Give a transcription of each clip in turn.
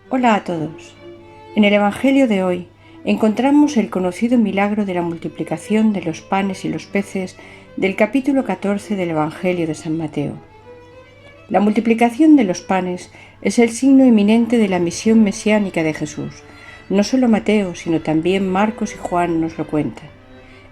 Hola a todos. En el Evangelio de hoy encontramos el conocido milagro de la multiplicación de los panes y los peces del capítulo 14 del Evangelio de San Mateo. La multiplicación de los panes es el signo eminente de la misión mesiánica de Jesús. No solo Mateo, sino también Marcos y Juan nos lo cuentan.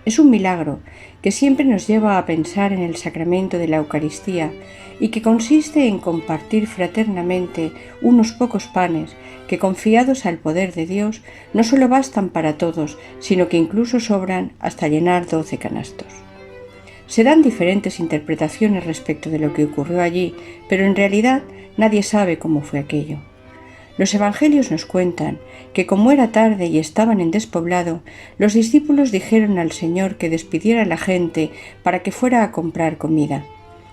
Es un milagro que siempre nos lleva a pensar en el sacramento de la Eucaristía y que consiste en compartir fraternamente unos pocos panes que, confiados al poder de Dios, no solo bastan para todos, sino que incluso sobran hasta llenar 12 canastos. Se dan diferentes interpretaciones respecto de lo que ocurrió allí, pero en realidad nadie sabe cómo fue aquello. Los evangelios nos cuentan que como era tarde y estaban en despoblado, los discípulos dijeron al Señor que despidiera a la gente para que fuera a comprar comida,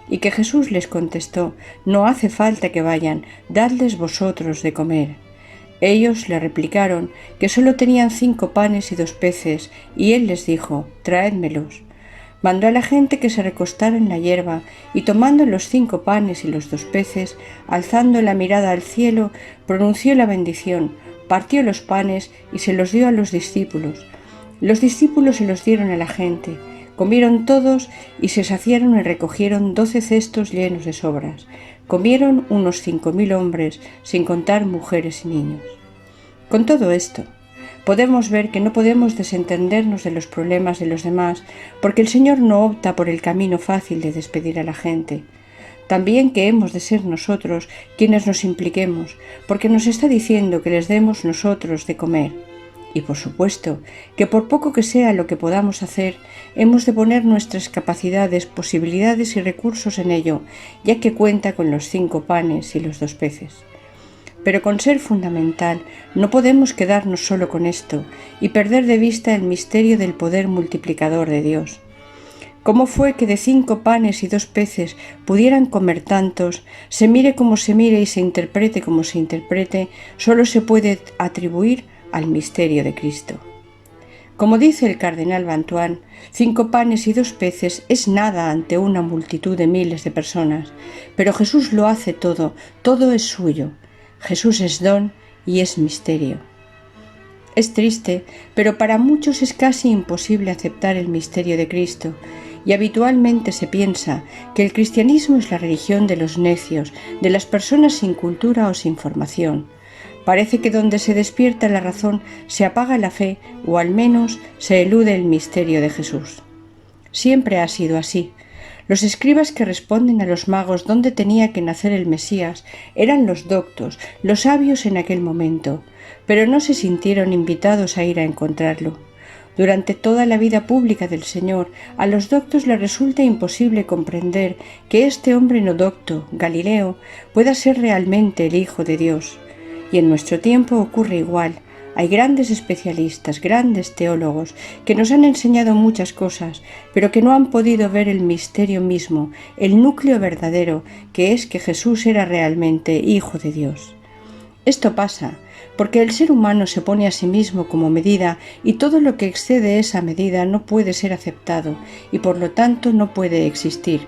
y que Jesús les contestó: «No hace falta que vayan, dadles vosotros de comer». Ellos le replicaron que solo tenían 5 panes y 2 peces, y él les dijo: «Traédmelos». Mandó a la gente que se recostara en la hierba, y tomando los 5 panes y los 2 peces, alzando la mirada al cielo, pronunció la bendición, partió los panes y se los dio a los discípulos. Los discípulos se los dieron a la gente, comieron todos y se saciaron y recogieron 12 cestos llenos de sobras. Comieron unos 5.000 hombres, sin contar mujeres y niños. Con todo esto, podemos ver que no podemos desentendernos de los problemas de los demás, porque el Señor no opta por el camino fácil de despedir a la gente. También que hemos de ser nosotros quienes nos impliquemos, porque nos está diciendo que les demos nosotros de comer. Y por supuesto, que por poco que sea lo que podamos hacer, hemos de poner nuestras capacidades, posibilidades y recursos en ello, ya que cuenta con los 5 panes y los 2 peces. Pero con ser fundamental no podemos quedarnos solo con esto y perder de vista el misterio del poder multiplicador de Dios. ¿Cómo fue que de 5 panes y 2 peces pudieran comer tantos? Se mire como se mire y se interprete como se interprete, solo se puede atribuir al misterio de Cristo. Como dice el cardenal Bantuán, 5 panes y 2 peces es nada ante una multitud de miles de personas, pero Jesús lo hace todo, todo es suyo. Jesús es don y es misterio. Es triste, pero para muchos es casi imposible aceptar el misterio de Cristo, y habitualmente se piensa que el cristianismo es la religión de los necios, de las personas sin cultura o sin formación. Parece que donde se despierta la razón se apaga la fe, o al menos se elude el misterio de Jesús. Siempre ha sido así. Los escribas que responden a los magos dónde tenía que nacer el Mesías eran los doctos, los sabios en aquel momento, pero no se sintieron invitados a ir a encontrarlo. Durante toda la vida pública del Señor, a los doctos les resulta imposible comprender que este hombre no docto, Galileo, pueda ser realmente el Hijo de Dios. Y en nuestro tiempo ocurre igual. Hay grandes especialistas, grandes teólogos, que nos han enseñado muchas cosas, pero que no han podido ver el misterio mismo, el núcleo verdadero, que es que Jesús era realmente Hijo de Dios. Esto pasa porque el ser humano se pone a sí mismo como medida y todo lo que excede esa medida no puede ser aceptado y por lo tanto no puede existir.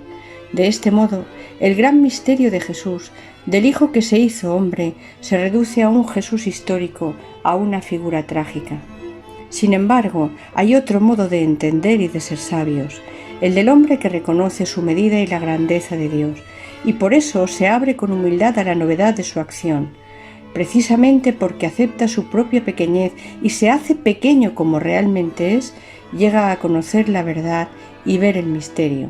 De este modo, el gran misterio de Jesús, del Hijo que se hizo hombre, se reduce a un Jesús histórico, a una figura trágica. Sin embargo, hay otro modo de entender y de ser sabios, el del hombre que reconoce su medida y la grandeza de Dios, y por eso se abre con humildad a la novedad de su acción. Precisamente porque acepta su propia pequeñez y se hace pequeño como realmente es, llega a conocer la verdad y ver el misterio.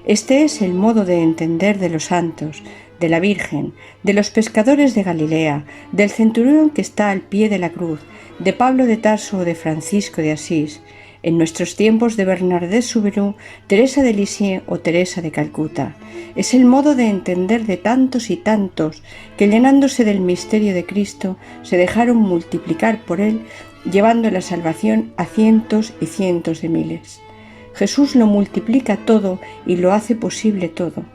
Este es el modo de entender de los santos, de la Virgen, de los pescadores de Galilea, del centurión que está al pie de la cruz, de Pablo de Tarso o de Francisco de Asís, en nuestros tiempos de Bernardé Soubirous, Teresa de Lisieux o Teresa de Calcuta. Es el modo de entender de tantos y tantos que, llenándose del misterio de Cristo, se dejaron multiplicar por él, llevando la salvación a cientos y cientos de miles. Jesús lo multiplica todo y lo hace posible todo.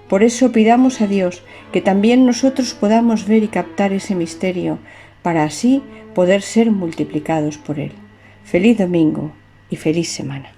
Por eso pidamos a Dios que también nosotros podamos ver y captar ese misterio, para así poder ser multiplicados por él. Feliz domingo y feliz semana.